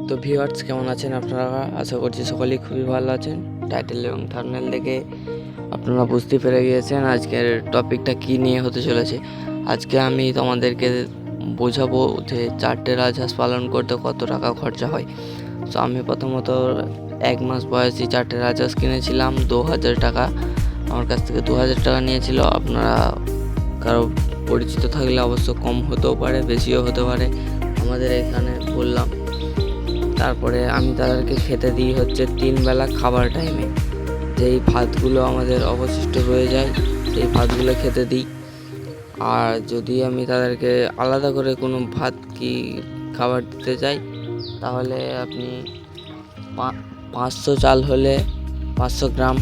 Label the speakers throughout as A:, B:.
A: তো ভিউয়ার্স, কেমন আছেন আপনারা? আশা করছি সকলেই খুবই ভালো আছেন। টাইটেল এবং থাম্বনেল দেখে আপনারা বুঝতে পেরে গিয়েছেন আজকের টপিকটা কী নিয়ে হতে চলেছে। আজকে আমি তোমাদেরকে বোঝাবো যে 4টে রাজহাঁস পালন করতে কত টাকা খরচা হয়। তো আমি প্রথমত 1 মাস বয়সী 4টে রাজহাঁস কিনেছিলাম 2000 টাকা। আমার কাছ থেকে 2000 টাকা নিয়েছিল। আপনারা কারো পরিচিত থাকলে অবশ্য কম হতেও পারে, বেশিও হতে পারে, আমাদের এখানে বললাম। তারপরে আমি তাদেরকে খেতে দিই হচ্ছে 3 বেলা খাবার টাইমে। যেই ভাতগুলো আমাদের অবশিষ্ট রয়ে যায় সেই ভাতগুলো খেতে দিই। আর যদি আমি তাদেরকে আলাদা করে কোনো ভাত কি খাবার দিতে চাই, তাহলে আপনি 500 চাল হলে 500 গ্রাম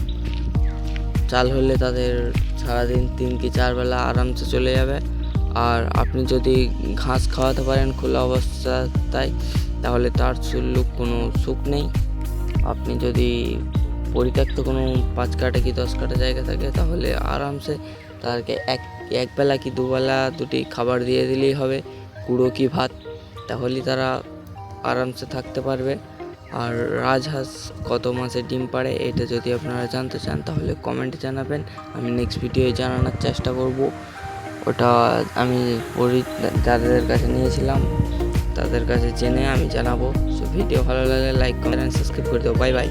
A: চাল হলে তাদের সারাদিন 3 কি 4 বেলা আরামসে চলে যাবে। আর আপনি যদি ঘাস খাওয়াতে পারেন খোলা অবস্থায়, তাহলে তার কোনো সুখ নেই। আপনি যদি পরিত্যক্ত কোনো 5 কাঠা কি 10 কাঠা জায়গা থাকে, তাহলে আরামসে তাদেরকে এক বেলা কি 2 বেলা দুটি খাবার দিয়ে দিলেই হবে, কুড়ো কি ভাত, তাহলেই তারা আরামসে থাকতে পারবে। আর রাজহাঁস কত মাসে ডিম পাড়ে এটা যদি আপনারা জানতে চান, তাহলে কমেন্টে জানাবেন। আমি নেক্সট ভিডিওয়ে জানানোর চেষ্টা করব। ওটা আমি যাদের কাছে নিয়েছিলাম তাদের কাছে জেনে আমি জানাবো। সো ভিডিও ভালো লাগলে লাইক, কমেন্ট, সাবস্ক্রাইব করে দেবো। Bye bye.